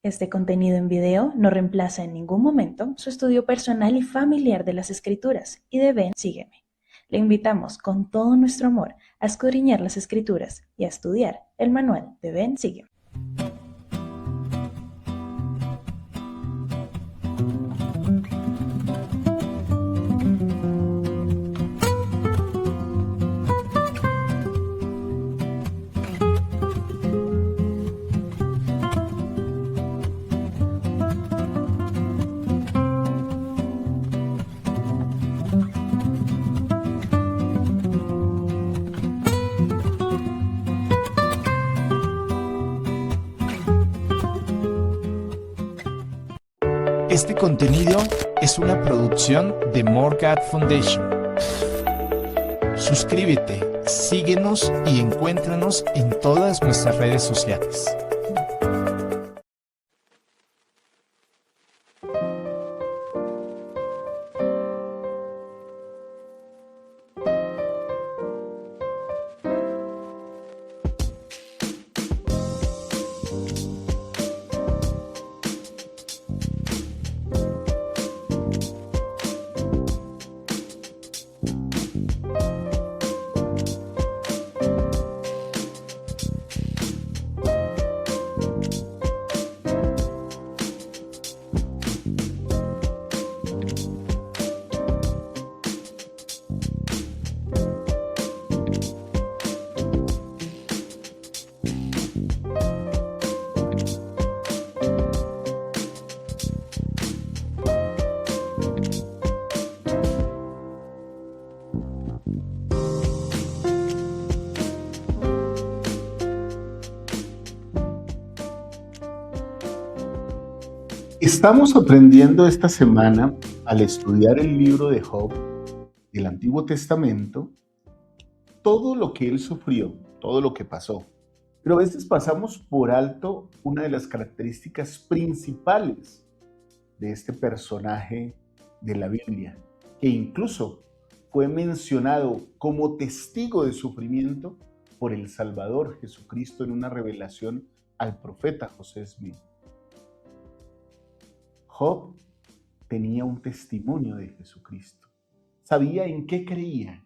Este contenido en video no reemplaza en ningún momento su estudio personal y familiar de las Escrituras y de Ven, sígueme. Le invitamos con todo nuestro amor a escudriñar las Escrituras y a estudiar el manual de Ven, sígueme. Este contenido es una producción de More God Foundation. Suscríbete, síguenos y encuéntranos en todas nuestras redes sociales. Estamos aprendiendo esta semana, al estudiar el libro de Job del Antiguo Testamento, todo lo que él sufrió, todo lo que pasó. Pero a veces pasamos por alto una de las características principales de este personaje de la Biblia, que incluso fue mencionado como testigo de sufrimiento por el Salvador Jesucristo en una revelación al profeta José Smith. Job tenía un testimonio de Jesucristo, sabía en qué creía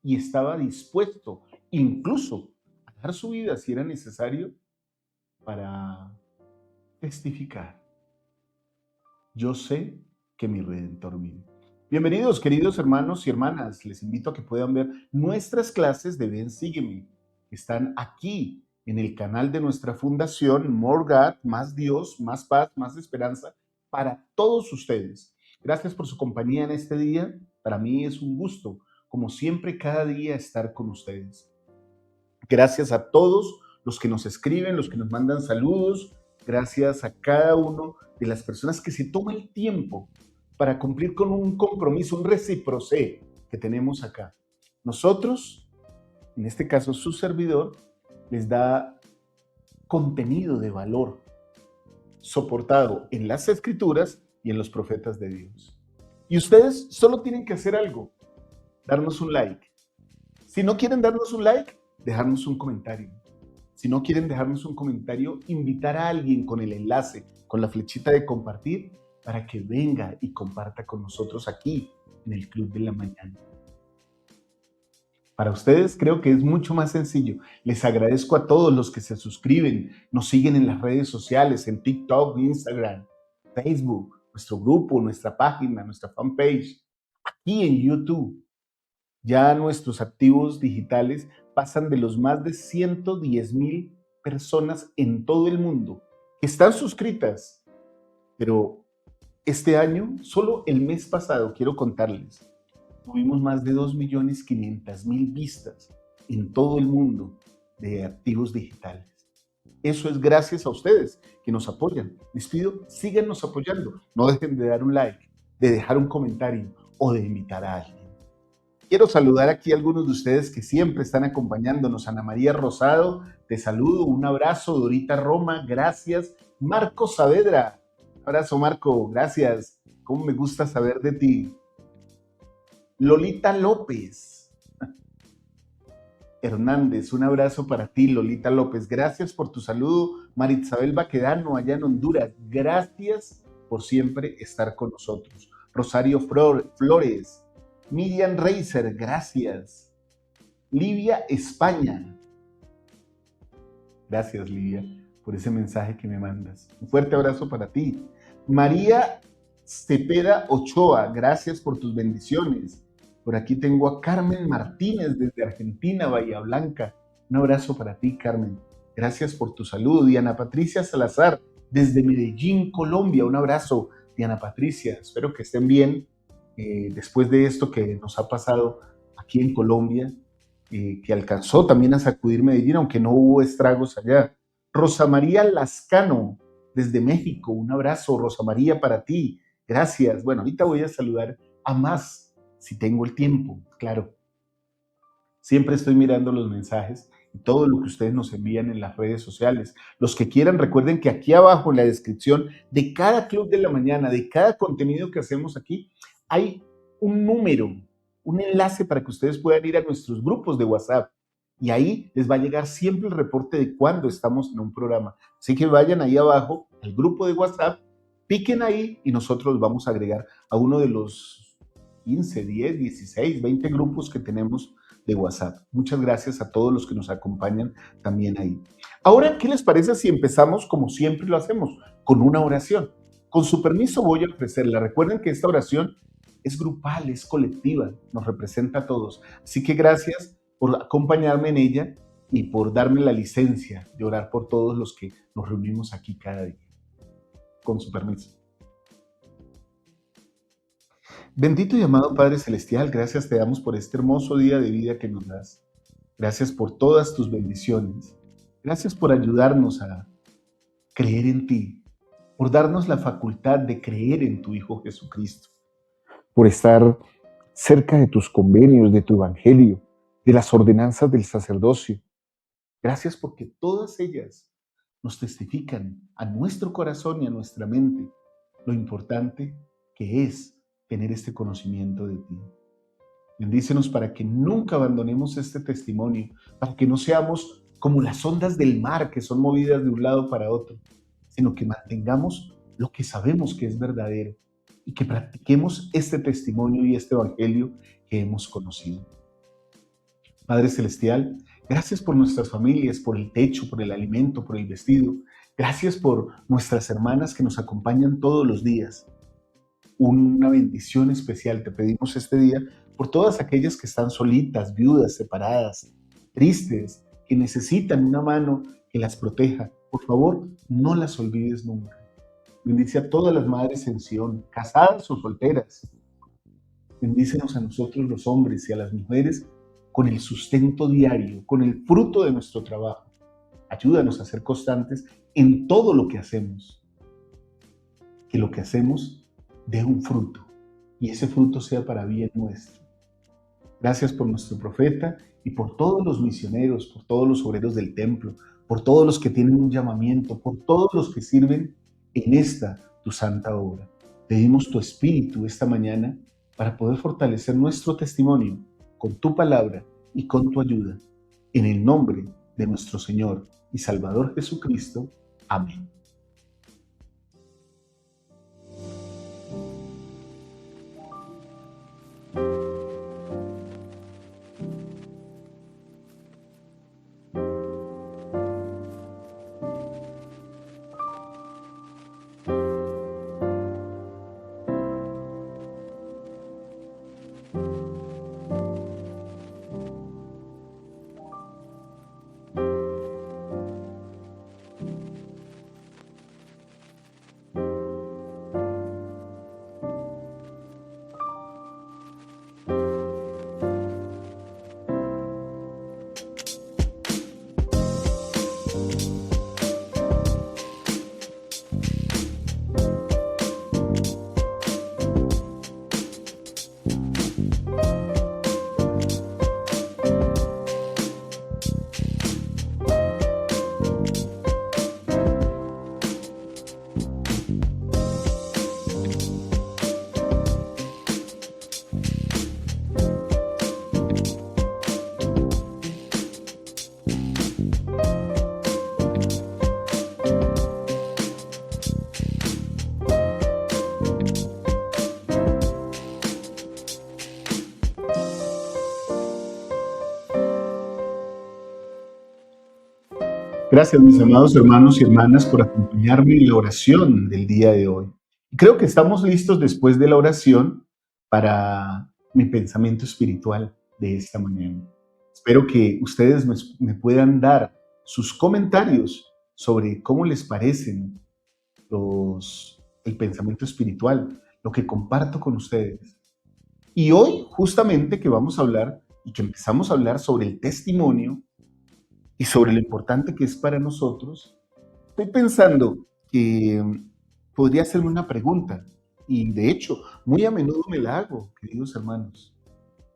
y estaba dispuesto incluso a dar su vida si era necesario para testificar. Yo sé que mi Redentor vive. Bienvenidos, queridos hermanos y hermanas. Les invito a que puedan ver nuestras clases de Ven, sígueme, que están aquí en el canal de nuestra fundación More God, más Dios, más paz, más esperanza para todos ustedes. Gracias por su compañía en este día. Para mí es un gusto, como siempre, cada día estar con ustedes. Gracias a todos los que nos escriben, los que nos mandan saludos. Gracias a cada uno de las personas que se toma el tiempo para cumplir con un compromiso, un reciprocé que tenemos acá. Nosotros, en este caso su servidor, les da contenido de valor soportado en las Escrituras y en los profetas de Dios. Y ustedes solo tienen que hacer algo: darnos un like. Si no quieren darnos un like, dejarnos un comentario. Si no quieren dejarnos un comentario, invitar a alguien con el enlace, con la flechita de compartir, para que venga y comparta con nosotros aquí en el Club de la Mañana. Para ustedes creo que es mucho más sencillo. Les agradezco a todos los que se suscriben, nos siguen en las redes sociales, en TikTok, Instagram, Facebook, nuestro grupo, nuestra página, nuestra fanpage, aquí en YouTube. Ya nuestros activos digitales pasan de los más de 110,000 personas en todo el mundo que están suscritas. Pero este año, solo el mes pasado, quiero contarles, tuvimos más de 2.500.000 vistas en todo el mundo de activos digitales. Eso es gracias a ustedes que nos apoyan. Les pido, síganos apoyando. No dejen de dar un like, de dejar un comentario o de invitar a alguien. Quiero saludar aquí a algunos de ustedes que siempre están acompañándonos. Ana María Rosado, te saludo. Un abrazo. Dorita Roma, gracias. Marco Saavedra, un abrazo, Marco, gracias. ¿Cómo me gusta saber de ti? Lolita López. Hernández, un abrazo para ti. Lolita López, gracias por tu saludo. Marisabel Baquedano, allá en Honduras, gracias por siempre estar con nosotros. Rosario Flores, Miriam Reiser, gracias. Livia España, gracias Livia por ese mensaje que me mandas. Un fuerte abrazo para ti. María Cepeda Ochoa, gracias por tus bendiciones. Por aquí tengo a Carmen Martínez desde Argentina, Bahía Blanca. Un abrazo para ti, Carmen. Gracias por tu saludo. Diana Patricia Salazar, desde Medellín, Colombia. Un abrazo, Diana Patricia. Espero que estén bien después de esto que nos ha pasado aquí en Colombia, que alcanzó también a sacudir Medellín, aunque no hubo estragos allá. Rosa María Lascano, desde México. Un abrazo, Rosa María, para ti. Gracias. Bueno, ahorita voy a saludar a más, si tengo el tiempo, claro. Siempre estoy mirando los mensajes y todo lo que ustedes nos envían en las redes sociales. Los que quieran, recuerden que aquí abajo en la descripción de cada Club de la Mañana, de cada contenido que hacemos aquí, hay un número, un enlace para que ustedes puedan ir a nuestros grupos de WhatsApp. Y ahí les va a llegar siempre el reporte de cuándo estamos en un programa. Así que vayan ahí abajo al grupo de WhatsApp, piquen ahí y nosotros vamos a agregar a uno de los 15, 10, 16, 20 grupos que tenemos de WhatsApp. Muchas gracias a todos los que nos acompañan también ahí. Ahora, ¿qué les parece si empezamos como siempre lo hacemos? Con una oración. Con su permiso voy a ofrecerla. Recuerden que esta oración es grupal, es colectiva, nos representa a todos. Así que gracias por acompañarme en ella y por darme la licencia de orar por todos los que nos reunimos aquí cada día. Con su permiso. Bendito y amado Padre Celestial, gracias te damos por este hermoso día de vida que nos das. Gracias por todas tus bendiciones. Gracias por ayudarnos a creer en ti, por darnos la facultad de creer en tu Hijo Jesucristo, por estar cerca de tus convenios, de tu evangelio, de las ordenanzas del sacerdocio. Gracias porque todas ellas nos testifican a nuestro corazón y a nuestra mente lo importante que es tener este conocimiento de ti. Bendícenos para que nunca abandonemos este testimonio, para que no seamos como las ondas del mar que son movidas de un lado para otro, sino que mantengamos lo que sabemos que es verdadero y que practiquemos este testimonio y este evangelio que hemos conocido. Padre Celestial, gracias por nuestras familias, por el techo, por el alimento, por el vestido. Gracias por nuestras hermanas que nos acompañan todos los días. Una bendición especial te pedimos este día por todas aquellas que están solitas, viudas, separadas, tristes, que necesitan una mano que las proteja. Por favor, no las olvides nunca. Bendice a todas las madres en Sion, casadas o solteras. Bendícenos a nosotros los hombres y a las mujeres con el sustento diario, con el fruto de nuestro trabajo. Ayúdanos a ser constantes en todo lo que hacemos. Que lo que hacemos dé un fruto y ese fruto sea para bien nuestro. Gracias por nuestro profeta y por todos los misioneros, por todos los obreros del templo, por todos los que tienen un llamamiento, por todos los que sirven en esta tu santa obra. Pedimos tu espíritu esta mañana para poder fortalecer nuestro testimonio con tu palabra y con tu ayuda. En el nombre de nuestro Señor y Salvador Jesucristo. Amén. Gracias, mis amados hermanos y hermanas, por acompañarme en la oración del día de hoy. Creo que estamos listos después de la oración para mi pensamiento espiritual de esta mañana. Espero que ustedes me puedan dar sus comentarios sobre cómo les parecen el pensamiento espiritual, lo que comparto con ustedes. Y hoy, justamente, que vamos a hablar y que empezamos a hablar sobre el testimonio y sobre lo importante que es para nosotros, estoy pensando que podría hacerme una pregunta, y de hecho, muy a menudo me la hago, queridos hermanos.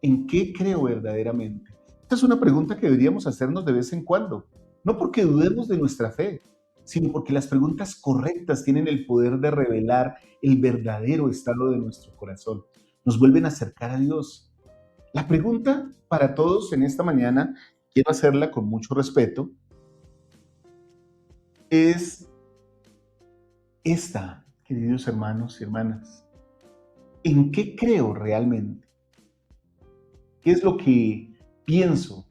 ¿En qué creo verdaderamente? Esta es una pregunta que deberíamos hacernos de vez en cuando, no porque dudemos de nuestra fe, sino porque las preguntas correctas tienen el poder de revelar el verdadero estado de nuestro corazón. Nos vuelven a acercar a Dios. La pregunta para todos en esta mañana, quiero hacerla con mucho respeto, es esta, queridos hermanos y hermanas. ¿En qué creo realmente? ¿Qué es lo que pienso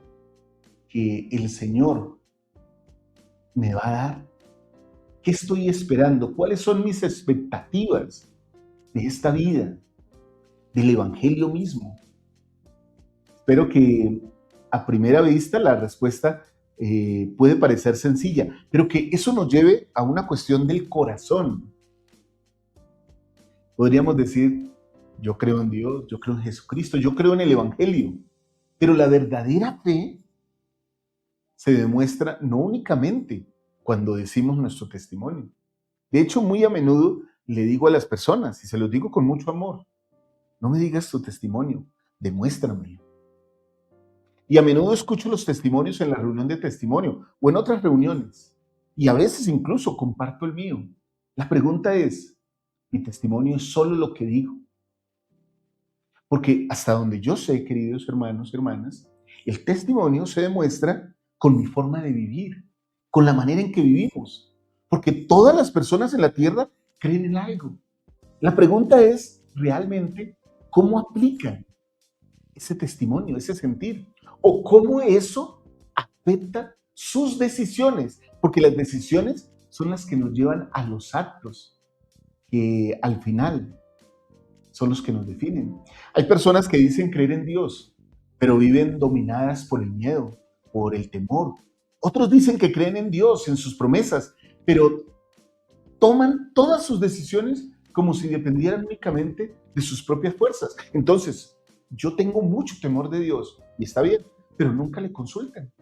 que el Señor me va a dar? ¿Qué estoy esperando? ¿Cuáles son mis expectativas de esta vida, del Evangelio mismo? Espero que a primera vista la respuesta puede parecer sencilla, pero que eso nos lleve a una cuestión del corazón. Podríamos decir, yo creo en Dios, yo creo en Jesucristo, yo creo en el Evangelio, pero la verdadera fe se demuestra no únicamente cuando decimos nuestro testimonio. De hecho, muy a menudo le digo a las personas, y se los digo con mucho amor, no me digas tu testimonio, demuéstramelo. Y a menudo escucho los testimonios en la reunión de testimonio o en otras reuniones, y a veces incluso comparto el mío. La pregunta es, ¿mi testimonio es solo lo que digo? Porque hasta donde yo sé, queridos hermanos y hermanas, el testimonio se demuestra con mi forma de vivir, con la manera en que vivimos, porque todas las personas en la tierra creen en algo. La pregunta es, realmente, ¿cómo aplican ese testimonio, ese sentir? ¿O cómo eso afecta sus decisiones? Porque las decisiones son las que nos llevan a los actos, que al final son los que nos definen. Hay personas que dicen creer en Dios, pero viven dominadas por el miedo, por el temor. Otros dicen que creen en Dios, en sus promesas, pero toman todas sus decisiones como si dependieran únicamente de sus propias fuerzas. Entonces, yo tengo mucho temor de Dios, y está bien, pero nunca le consultan.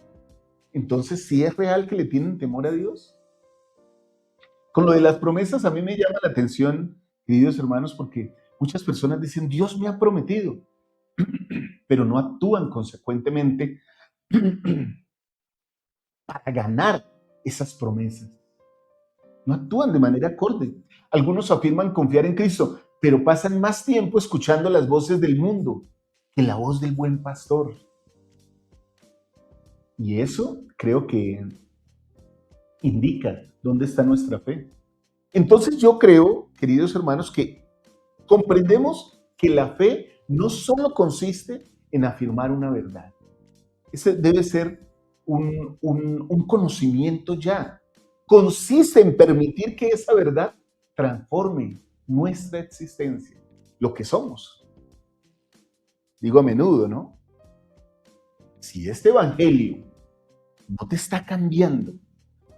Entonces, ¿sí es real que le tienen temor a Dios? Con lo de las promesas, a mí me llama la atención, queridos hermanos, porque muchas personas dicen, Dios me ha prometido, pero no actúan consecuentemente para ganar esas promesas. No actúan de manera acorde. Algunos afirman confiar en Cristo, pero pasan más tiempo escuchando las voces del mundo que la voz del buen pastor. Y eso creo que indica dónde está nuestra fe. Entonces yo creo, queridos hermanos, que comprendemos que la fe no solo consiste en afirmar una verdad. Ese debe ser un conocimiento ya. Consiste en permitir que esa verdad transforme nuestra existencia, lo que somos. Digo a menudo, ¿no? Si este evangelio no te está cambiando,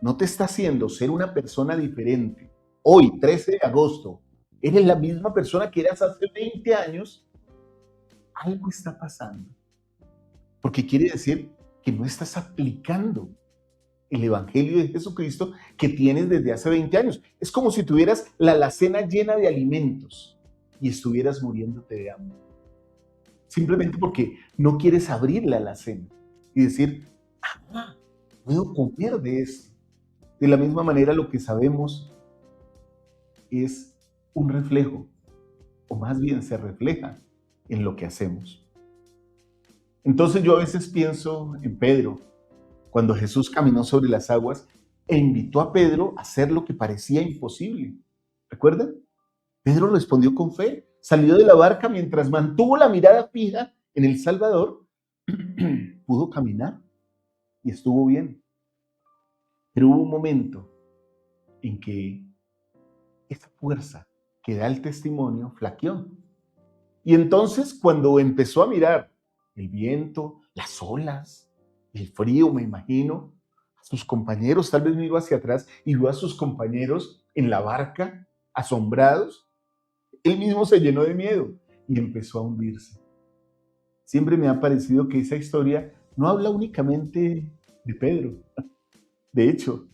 no te está haciendo ser una persona diferente, hoy, 13 de agosto, eres la misma persona que eras hace 20 años, algo está pasando. Porque quiere decir que no estás aplicando el Evangelio de Jesucristo que tienes desde hace 20 años. Es como si tuvieras la alacena llena de alimentos y estuvieras muriéndote de hambre. Simplemente porque no quieres abrir la alacena y decir, puedo comer de esto. De la misma manera, lo que sabemos es un reflejo, o más bien se refleja en lo que hacemos. Entonces yo a veces pienso en Pedro, cuando Jesús caminó sobre las aguas e invitó a Pedro a hacer lo que parecía imposible. ¿Recuerdan? Pedro respondió con fe, salió de la barca mientras mantuvo la mirada fija en el Salvador, pudo caminar y estuvo bien. Pero hubo un momento en que esa fuerza que da el testimonio flaqueó. Y entonces cuando empezó a mirar el viento, las olas, el frío, me imagino, a sus compañeros, tal vez miró hacia atrás y vio a sus compañeros en la barca, asombrados, él mismo se llenó de miedo y empezó a hundirse. Siempre me ha parecido que esa historia no habla únicamente de Pedro. De hecho,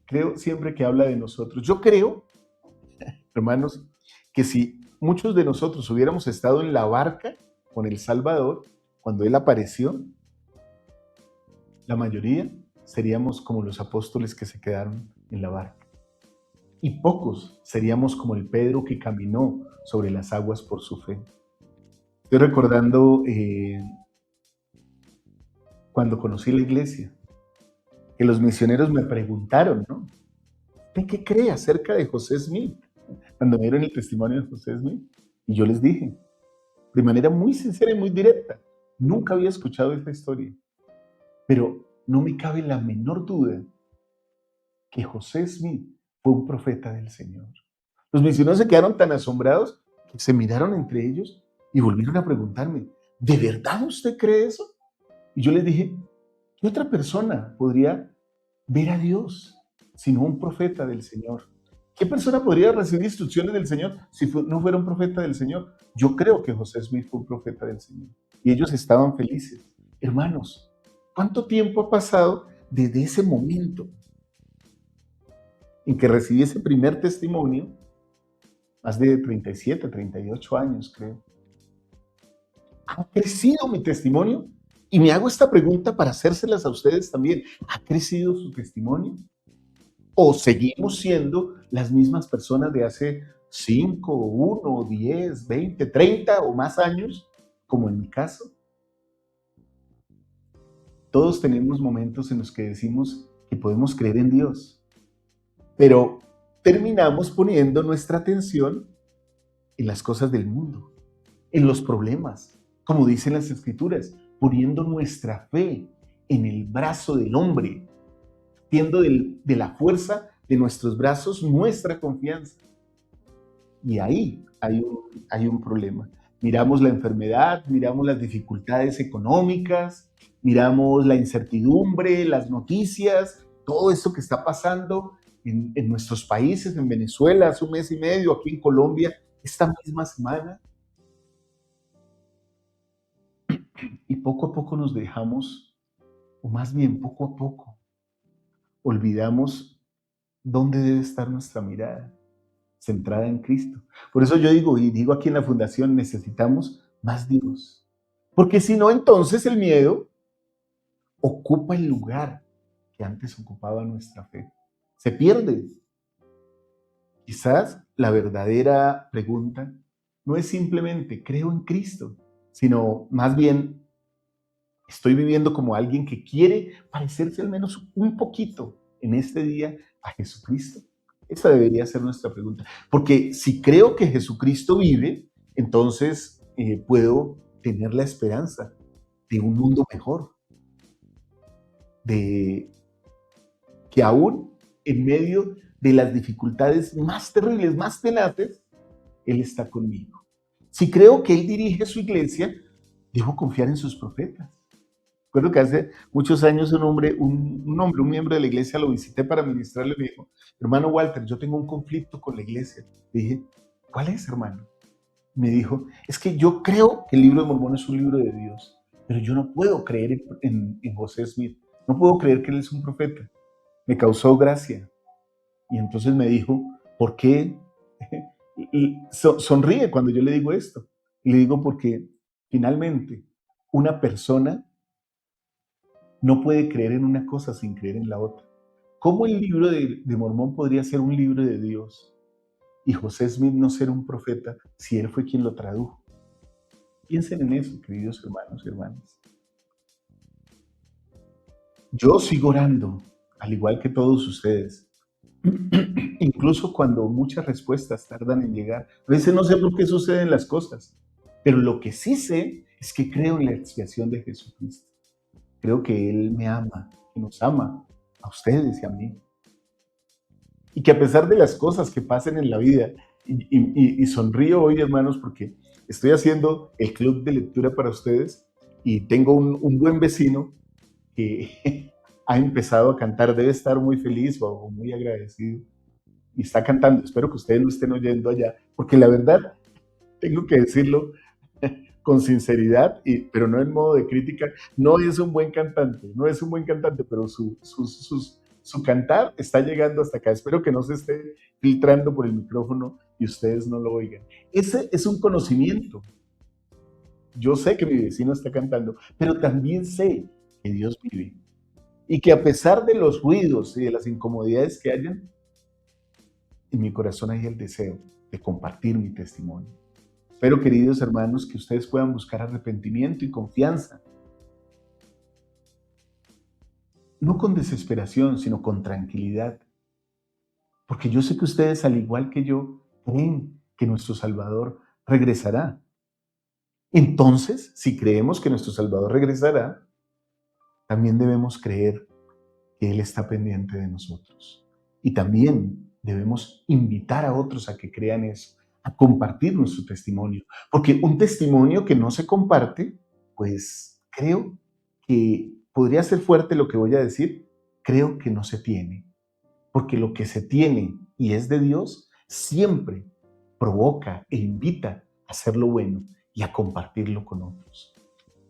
creo siempre que habla de nosotros. Yo creo, hermanos, que si muchos de nosotros hubiéramos estado en la barca con el Salvador, cuando Él apareció, la mayoría seríamos como los apóstoles que se quedaron en la barca. Y pocos seríamos como el Pedro que caminó sobre las aguas por su fe. Estoy recordando cuando conocí la iglesia, que los misioneros me preguntaron, ¿no? ¿Usted qué cree acerca de José Smith? Cuando me dieron el testimonio de José Smith. Y yo les dije, de manera muy sincera y muy directa, nunca había escuchado esta historia, pero no me cabe la menor duda que José Smith fue un profeta del Señor. Los misioneros se quedaron tan asombrados que se miraron entre ellos y volvieron a preguntarme, ¿de verdad usted cree eso? Y yo les dije, ¿qué otra persona podría ver a Dios sino un profeta del Señor? ¿Qué persona podría recibir instrucciones del Señor si no fuera un profeta del Señor? Yo creo que José Smith fue un profeta del Señor. Y ellos estaban felices. Hermanos, ¿cuánto tiempo ha pasado desde ese momento en que recibí ese primer testimonio? Más de 37, 38 años, creo. ¿Ha crecido mi testimonio? Y me hago esta pregunta para hacérselas a ustedes también. ¿Ha crecido su testimonio? ¿O seguimos siendo las mismas personas de hace 5, 1, 10, 20, 30 o más años, como en mi caso? Todos tenemos momentos en los que decimos que podemos creer en Dios, pero terminamos poniendo nuestra atención en las cosas del mundo, en los problemas, como dicen las Escrituras, poniendo nuestra fe en el brazo del hombre, haciendo de la fuerza de nuestros brazos nuestra confianza. Y ahí hay un problema. Miramos la enfermedad, miramos las dificultades económicas, miramos la incertidumbre, las noticias, todo esto que está pasando en nuestros países, en Venezuela hace un mes y medio, aquí en Colombia, esta misma semana. Y poco a poco nos dejamos, o más bien poco a poco, olvidamos dónde debe estar nuestra mirada, centrada en Cristo. Por eso yo digo, y digo aquí en la fundación, necesitamos más Dios. Porque si no, entonces el miedo ocupa el lugar que antes ocupaba nuestra fe. Se pierde. Quizás la verdadera pregunta no es simplemente creo en Cristo, sino más bien estoy viviendo como alguien que quiere parecerse al menos un poquito en este día a Jesucristo. Esa debería ser nuestra pregunta. Porque si creo que Jesucristo vive, entonces puedo tener la esperanza de un mundo mejor. De que aún en medio de las dificultades más terribles, más tenaces, Él está conmigo. Si creo que Él dirige su iglesia, debo confiar en sus profetas. Recuerdo que hace muchos años un miembro de la iglesia, lo visité para ministrarle, me dijo, hermano Walter, yo tengo un conflicto con la iglesia. Le dije, ¿cuál es, hermano? Me dijo, es que yo creo que el libro de Mormón es un libro de Dios, pero yo no puedo creer en José Smith, no puedo creer que él es un profeta. Me causó gracia. Y entonces me dijo, ¿por qué? Y sonríe cuando yo le digo esto. Y le digo porque finalmente una persona no puede creer en una cosa sin creer en la otra. ¿Cómo el libro de Mormón podría ser un libro de Dios y José Smith no ser un profeta si él fue quien lo tradujo? Piensen en eso, queridos hermanos y hermanas. Yo sigo orando, al igual que todos ustedes, incluso cuando muchas respuestas tardan en llegar. A veces no sé por qué suceden las cosas, pero lo que sí sé es que creo en la expiación de Jesucristo. Creo que Él me ama, que nos ama, a ustedes y a mí. y que a pesar de las cosas que pasen en la vida, y sonrío hoy, hermanos, porque estoy haciendo el club de lectura para ustedes y tengo un buen vecino que ha empezado a cantar, debe estar muy feliz o muy agradecido y está cantando. Espero que ustedes lo estén oyendo allá, porque la verdad, tengo que decirlo con sinceridad, pero no en modo de crítica, no es un buen cantante, no es un buen cantante, pero su cantar está llegando hasta acá. Espero que no se esté filtrando por el micrófono y ustedes no lo oigan. Ese es un conocimiento. Yo sé que mi vecino está cantando, pero también sé que Dios vive y que a pesar de los ruidos y de las incomodidades que hayan, en mi corazón hay el deseo de compartir mi testimonio. Espero, queridos hermanos, que ustedes puedan buscar arrepentimiento y confianza. No con desesperación, sino con tranquilidad. Porque yo sé que ustedes, al igual que yo, creen que nuestro Salvador regresará. Entonces, si creemos que nuestro Salvador regresará, también debemos creer que Él está pendiente de nosotros. Y también debemos invitar a otros a que crean eso, a compartir nuestro testimonio. Porque un testimonio que no se comparte, pues creo que podría ser fuerte lo que voy a decir, creo que no se tiene. Porque lo que se tiene y es de Dios siempre provoca e invita a hacer lo bueno y a compartirlo con otros.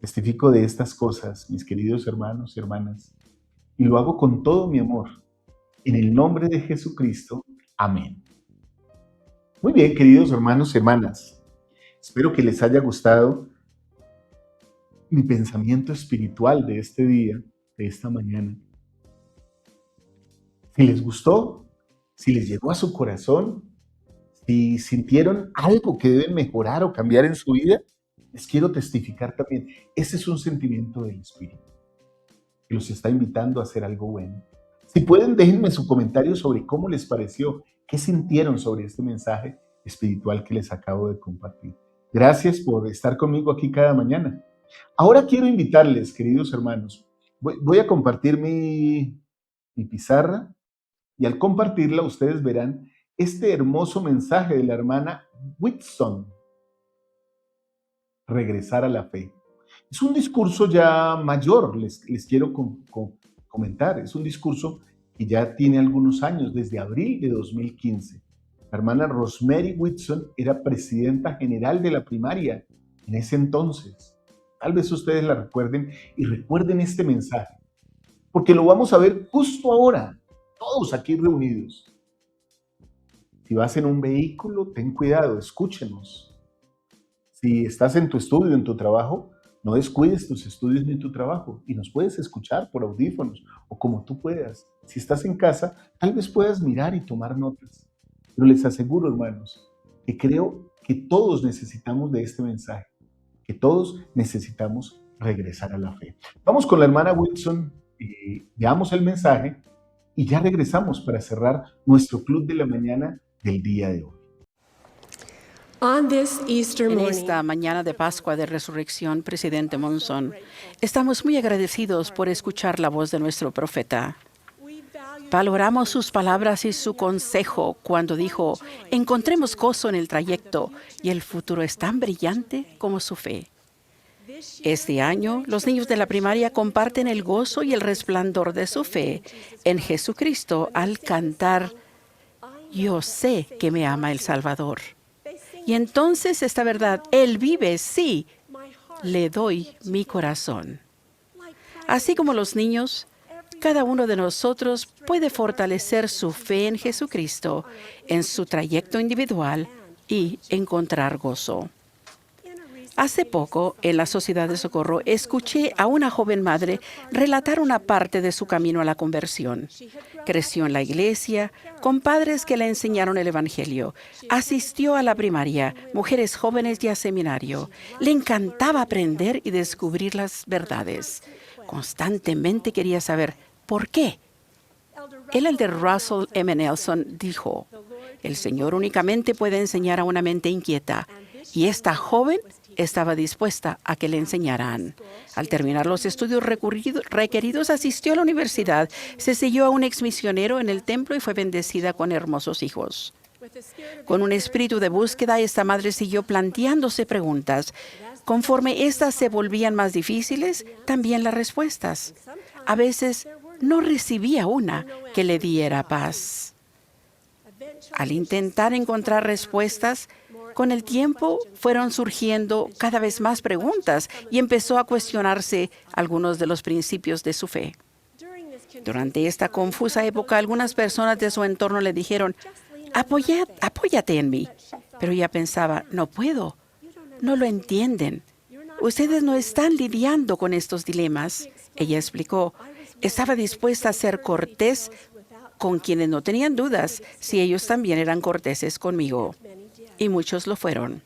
Testifico de estas cosas, mis queridos hermanos y hermanas, y lo hago con todo mi amor. En el nombre de Jesucristo. Amén. Muy bien, queridos hermanos y hermanas. Espero que les haya gustado mi pensamiento espiritual de este día, de esta mañana. Si les gustó, si les llegó a su corazón, si sintieron algo que deben mejorar o cambiar en su vida, les quiero testificar también. Ese es un sentimiento del Espíritu, que los está invitando a hacer algo bueno. Si pueden, déjenme su comentario sobre cómo les pareció, qué sintieron sobre este mensaje espiritual que les acabo de compartir. Gracias por estar conmigo aquí cada mañana. Ahora quiero invitarles, queridos hermanos, voy a compartir mi pizarra y al compartirla ustedes verán este hermoso mensaje de la hermana Whitson, regresar a la fe. Es un discurso ya mayor, les quiero comentar. Es un discurso que ya tiene algunos años, desde abril de 2015. La hermana Rosemary Whitson era presidenta general de la primaria en ese entonces. Tal vez ustedes la recuerden y recuerden este mensaje, porque lo vamos a ver justo ahora, todos aquí reunidos. Si vas en un vehículo, ten cuidado, escúchenos. Si estás en tu estudio, en tu trabajo, no descuides tus estudios ni tu trabajo y nos puedes escuchar por audífonos o como tú puedas. Si estás en casa, tal vez puedas mirar y tomar notas. Pero les aseguro, hermanos, que creo que todos necesitamos de este mensaje, que todos necesitamos regresar a la fe. Vamos con la hermana Wilson, veamos el mensaje y ya regresamos para cerrar nuestro club de la mañana del día de hoy. En esta mañana de Pascua de Resurrección, presidente Monson, estamos muy agradecidos por escuchar la voz de nuestro profeta. Valoramos sus palabras y su consejo cuando dijo, encontremos gozo en el trayecto y el futuro es tan brillante como su fe. Este año, los niños de la primaria comparten el gozo y el resplandor de su fe en Jesucristo al cantar, Yo sé que me ama el Salvador. Y entonces esta verdad, Él vive, sí, le doy mi corazón. Así como los niños, cada uno de nosotros puede fortalecer su fe en Jesucristo en su trayecto individual y encontrar gozo. Hace poco, en la Sociedad de Socorro, escuché a una joven madre relatar una parte de su camino a la conversión. Creció en la iglesia, con padres que le enseñaron el Evangelio. Asistió a la primaria, mujeres jóvenes y a seminario. Le encantaba aprender y descubrir las verdades. Constantemente quería saber ¿por qué? El elder Russell M. Nelson dijo, el Señor únicamente puede enseñar a una mente inquieta, y esta joven estaba dispuesta a que le enseñaran. Al terminar los estudios requeridos, asistió a la universidad, se siguió a un exmisionero en el templo y fue bendecida con hermosos hijos. Con un espíritu de búsqueda, esta madre siguió planteándose preguntas. Conforme éstas se volvían más difíciles, también las respuestas. A veces no recibía una que le diera paz. Al intentar encontrar respuestas, con el tiempo fueron surgiendo cada vez más preguntas y empezó a cuestionarse algunos de los principios de su fe. Durante esta confusa época, algunas personas de su entorno le dijeron, apóyate en mí. Pero ella pensaba, no puedo, no lo entienden. Ustedes no están lidiando con estos dilemas. Ella explicó, estaba dispuesta a ser cortés con quienes no tenían dudas si ellos también eran corteses conmigo. Y muchos lo fueron.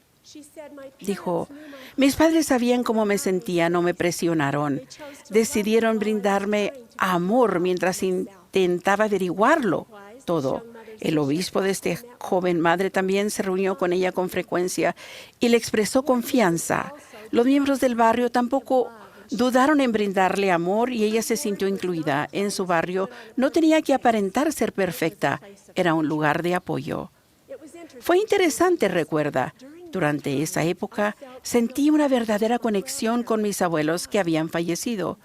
Dijo, mis padres sabían cómo me sentía, no me presionaron. Decidieron brindarme amor mientras intentaba averiguarlo todo. El obispo de esta joven madre también se reunió con ella con frecuencia y le expresó confianza. Los miembros del barrio tampoco dudaron en brindarle amor y ella se sintió incluida. En su barrio no tenía que aparentar ser perfecta, era un lugar de apoyo. Fue interesante, recuerda. Durante esa época sentí una verdadera conexión con mis abuelos que habían fallecido.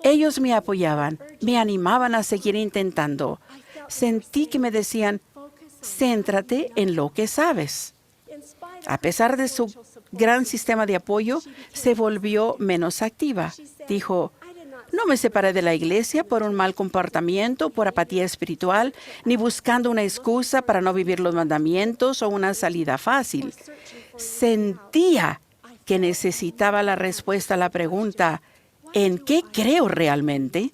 Ellos me apoyaban, me animaban a seguir intentando. Sentí que me decían, céntrate en lo que sabes. A pesar de su gran sistema de apoyo, se volvió menos activa. Dijo, no me separé de la iglesia por un mal comportamiento, por apatía espiritual, ni buscando una excusa para no vivir los mandamientos o una salida fácil. Sentía que necesitaba la respuesta a la pregunta, ¿en qué creo realmente?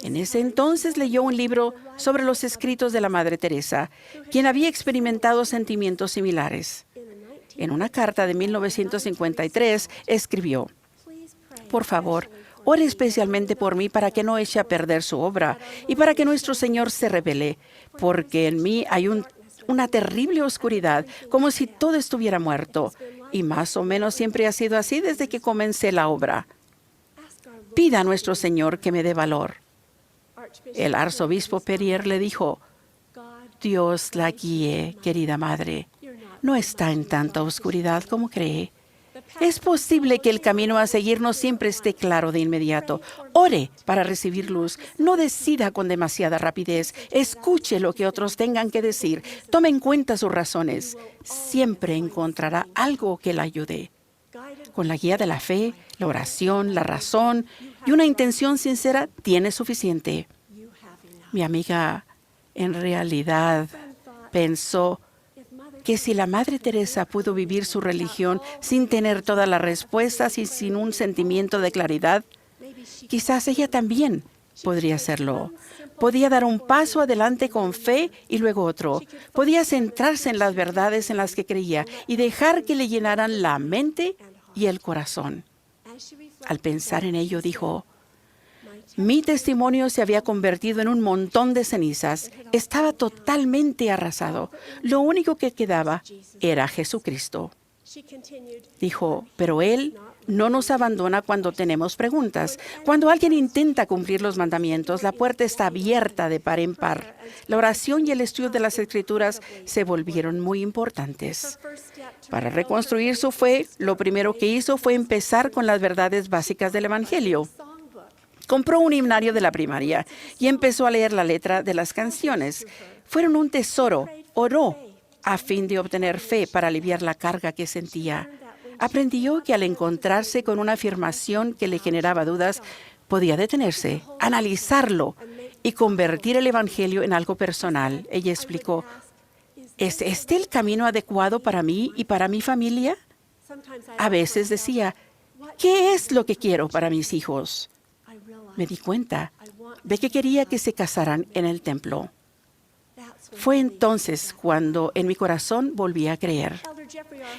En ese entonces leyó un libro sobre los escritos de la Madre Teresa, quien había experimentado sentimientos similares. En una carta de 1953 escribió, por favor, ore especialmente por mí para que no eche a perder su obra y para que nuestro Señor se revele, porque en mí hay una terrible oscuridad, como si todo estuviera muerto, y más o menos siempre ha sido así desde que comencé la obra. Pida a nuestro Señor que me dé valor. El arzobispo Perrier le dijo, Dios la guíe, querida madre. No está en tanta oscuridad como cree. Es posible que el camino a seguir no siempre esté claro de inmediato. Ore para recibir luz. No decida con demasiada rapidez. Escuche lo que otros tengan que decir. Tome en cuenta sus razones. Siempre encontrará algo que la ayude. Con la guía de la fe, la oración, la razón y una intención sincera, tiene suficiente. Mi amiga en realidad pensó que si la Madre Teresa pudo vivir su religión sin tener todas las respuestas y sin un sentimiento de claridad, quizás ella también podría hacerlo. Podía dar un paso adelante con fe y luego otro. Podía centrarse en las verdades en las que creía y dejar que le llenaran la mente y el corazón. Al pensar en ello, dijo, mi testimonio se había convertido en un montón de cenizas. Estaba totalmente arrasado. Lo único que quedaba era Jesucristo. Dijo, pero Él no nos abandona cuando tenemos preguntas. Cuando alguien intenta cumplir los mandamientos, la puerta está abierta de par en par. La oración y el estudio de las Escrituras se volvieron muy importantes. Para reconstruir su fe, lo primero que hizo fue empezar con las verdades básicas del Evangelio. Compró un himnario de la primaria y empezó a leer la letra de las canciones. Fueron un tesoro. Oró a fin de obtener fe para aliviar la carga que sentía. Aprendió que al encontrarse con una afirmación que le generaba dudas, podía detenerse, analizarlo y convertir el Evangelio en algo personal. Ella explicó, ¿es este el camino adecuado para mí y para mi familia? A veces decía, ¿qué es lo que quiero para mis hijos? Me di cuenta de que quería que se casaran en el templo. Fue entonces cuando en mi corazón volví a creer.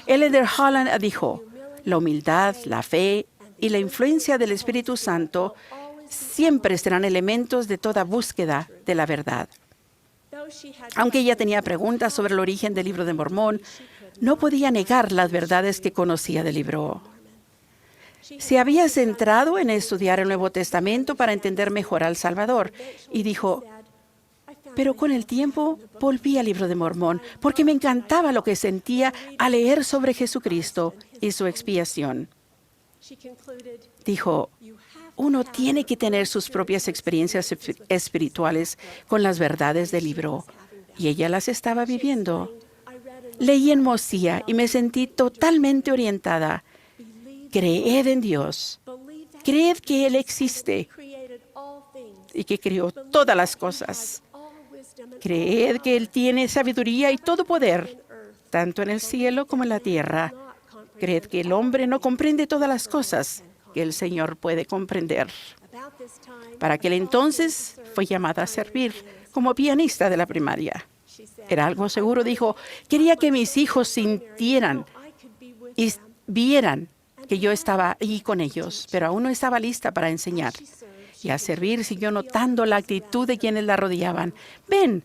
El Elder Holland dijo, la humildad, la fe y la influencia del Espíritu Santo siempre serán elementos de toda búsqueda de la verdad. Aunque ella tenía preguntas sobre el origen del Libro de Mormón, no podía negar las verdades que conocía del libro. Se había centrado en estudiar el Nuevo Testamento para entender mejor al Salvador y dijo, pero con el tiempo volví al Libro de Mormón porque me encantaba lo que sentía al leer sobre Jesucristo y su expiación. Dijo, uno tiene que tener sus propias experiencias espirituales con las verdades del libro, y ella las estaba viviendo. Leí en Mosiah y me sentí totalmente orientada. Creed en Dios. Creed que Él existe y que creó todas las cosas. Creed que Él tiene sabiduría y todo poder, tanto en el cielo como en la tierra. Creed que el hombre no comprende todas las cosas que el Señor puede comprender. Para aquel entonces fue llamada a servir como pianista de la primaria. Era algo seguro, dijo, quería que mis hijos sintieran y vieran que yo estaba allí con ellos, pero aún no estaba lista para enseñar. Y a servir siguió notando la actitud de quienes la rodeaban. Ven,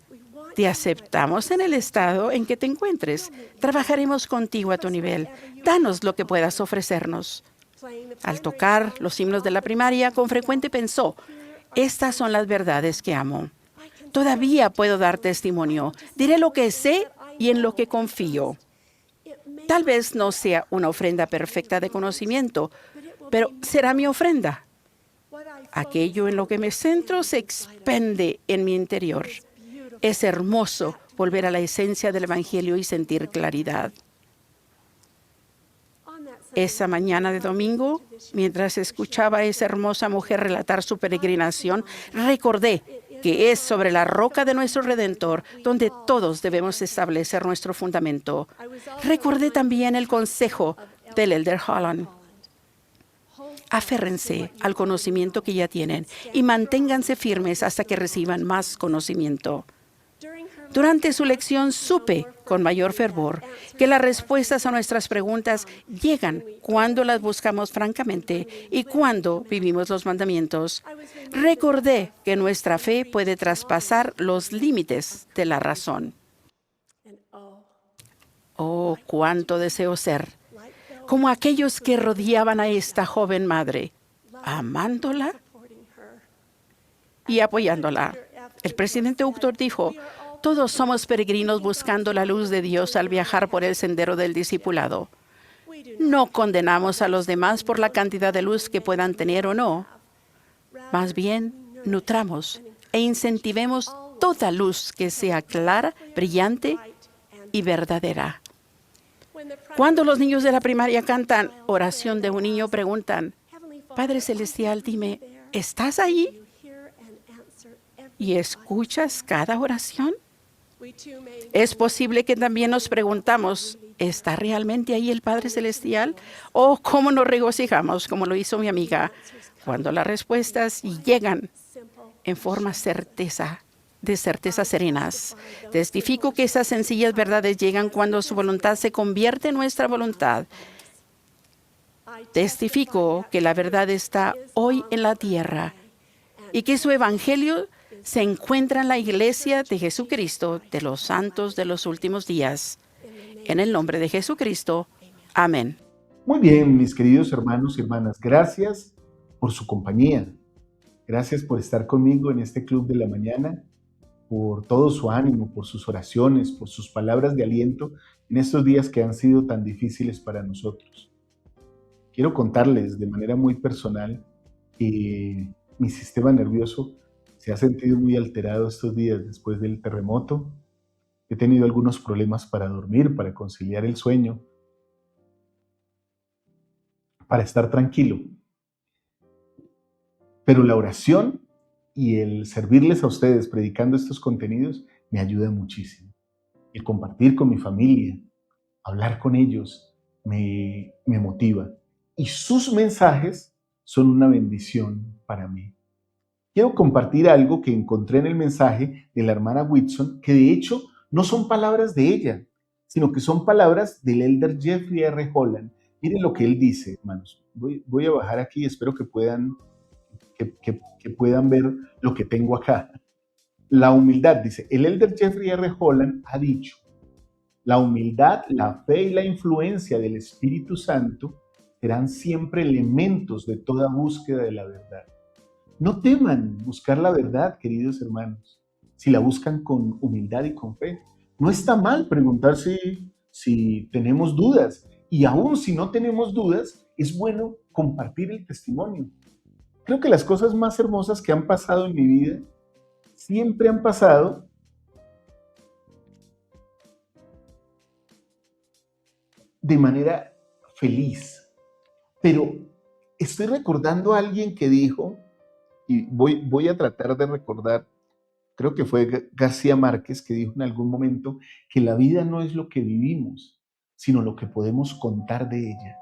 te aceptamos en el estado en que te encuentres. Trabajaremos contigo a tu nivel. Danos lo que puedas ofrecernos. Al tocar los himnos de la primaria, con frecuente pensó, estas son las verdades que amo. Todavía puedo dar testimonio. Diré lo que sé y en lo que confío. Tal vez no sea una ofrenda perfecta de conocimiento, pero será mi ofrenda. Aquello en lo que me centro se expende en mi interior. Es hermoso volver a la esencia del Evangelio y sentir claridad. Esa mañana de domingo, mientras escuchaba a esa hermosa mujer relatar su peregrinación, recordé que es sobre la roca de nuestro Redentor donde todos debemos establecer nuestro fundamento. Recordé también el consejo del Elder Holland. Aférrense al conocimiento que ya tienen y manténganse firmes hasta que reciban más conocimiento. Durante su lección supe con mayor fervor que las respuestas a nuestras preguntas llegan cuando las buscamos francamente y cuando vivimos los mandamientos. Recordé que nuestra fe puede traspasar los límites de la razón. Oh, cuánto deseo ser como aquellos que rodeaban a esta joven madre, amándola y apoyándola. El presidente Uchtdorf dijo, todos somos peregrinos buscando la luz de Dios al viajar por el sendero del discipulado. No condenamos a los demás por la cantidad de luz que puedan tener o no. Más bien, nutramos e incentivemos toda luz que sea clara, brillante y verdadera. Cuando los niños de la primaria cantan Oración de un niño, preguntan, Padre Celestial, dime, ¿estás ahí? ¿Y escuchas cada oración? Es posible que también nos preguntamos, ¿está realmente ahí el Padre Celestial? ¿O cómo nos regocijamos, como lo hizo mi amiga, cuando las respuestas llegan en forma de certeza serenas? Testifico que esas sencillas verdades llegan cuando su voluntad se convierte en nuestra voluntad. Testifico que la verdad está hoy en la tierra y que su evangelio se encuentra en la iglesia de Jesucristo de los santos de los últimos días. En el nombre de Jesucristo. Amén. Muy bien, mis queridos hermanos y hermanas, gracias por su compañía. Gracias por estar conmigo en este Club de la Mañana, por todo su ánimo, por sus oraciones, por sus palabras de aliento en estos días que han sido tan difíciles para nosotros. Quiero contarles de manera muy personal que mi sistema nervioso se ha sentido muy alterado estos días después del terremoto. He tenido algunos problemas para dormir, para conciliar el sueño, para estar tranquilo. Pero la oración y el servirles a ustedes predicando estos contenidos me ayuda muchísimo. El compartir con mi familia, hablar con ellos, me motiva. Y sus mensajes son una bendición para mí. Quiero compartir algo que encontré en el mensaje de la hermana Whitson, que de hecho no son palabras de ella, sino que son palabras del elder Jeffrey R. Holland. Miren lo que él dice, hermanos. Voy a bajar aquí, espero que puedan ver lo que tengo acá. La humildad, dice, el elder Jeffrey R. Holland ha dicho, la humildad, la fe y la influencia del Espíritu Santo serán siempre elementos de toda búsqueda de la verdad. No teman buscar la verdad, queridos hermanos, si la buscan con humildad y con fe. No está mal preguntar si tenemos dudas, y aún si no tenemos dudas, es bueno compartir el testimonio. Creo que las cosas más hermosas que han pasado en mi vida siempre han pasado de manera feliz. Pero estoy recordando a alguien que dijo, y voy a tratar de recordar, creo que fue García Márquez, que dijo en algún momento que la vida no es lo que vivimos, sino lo que podemos contar de ella.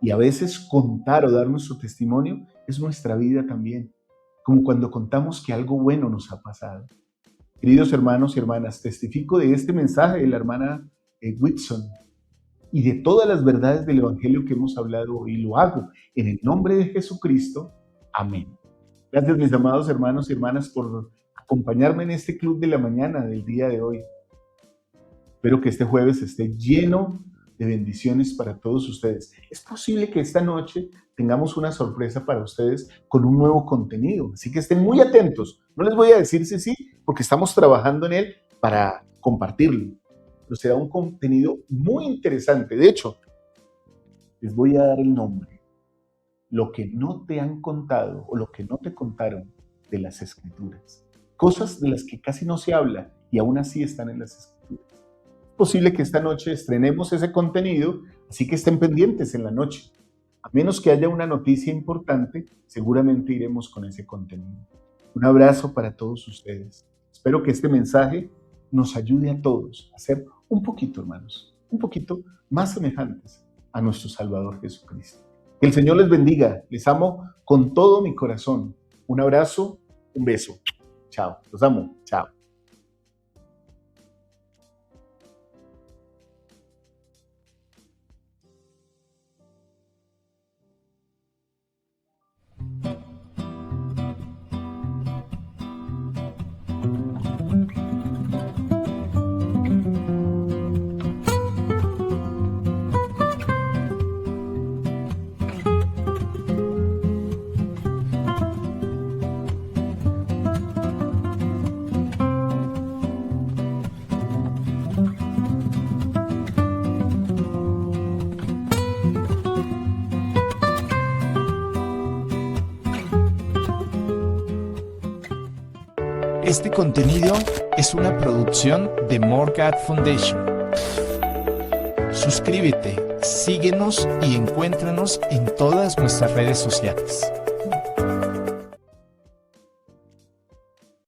Y a veces contar o dar nuestro testimonio es nuestra vida también, como cuando contamos que algo bueno nos ha pasado. Queridos hermanos y hermanas, testifico de este mensaje de la hermana Whitson y de todas las verdades del Evangelio que hemos hablado hoy. Lo hago en el nombre de Jesucristo. Amén. Gracias, mis amados hermanos y hermanas, por acompañarme en este club de la mañana del día de hoy. Espero que este jueves esté lleno de bendiciones para todos ustedes. Es posible que esta noche tengamos una sorpresa para ustedes con un nuevo contenido, así que estén muy atentos. No les voy a decir si sí, porque estamos trabajando en él para compartirlo, pero será un contenido muy interesante. De hecho, les voy a dar el nombre: lo que no te han contado o lo que no te contaron de las Escrituras. Cosas de las que casi no se habla y aún así están en las Escrituras. Es posible que esta noche estrenemos ese contenido, así que estén pendientes en la noche. A menos que haya una noticia importante, seguramente iremos con ese contenido. Un abrazo para todos ustedes. Espero que este mensaje nos ayude a todos a ser un poquito, hermanos, un poquito más semejantes a nuestro Salvador Jesucristo. Que el Señor les bendiga. Les amo con todo mi corazón. Un abrazo, un beso. Chao. Los amo. Chao. Este contenido es una producción de More God Foundation. Suscríbete, síguenos y encuéntranos en todas nuestras redes sociales.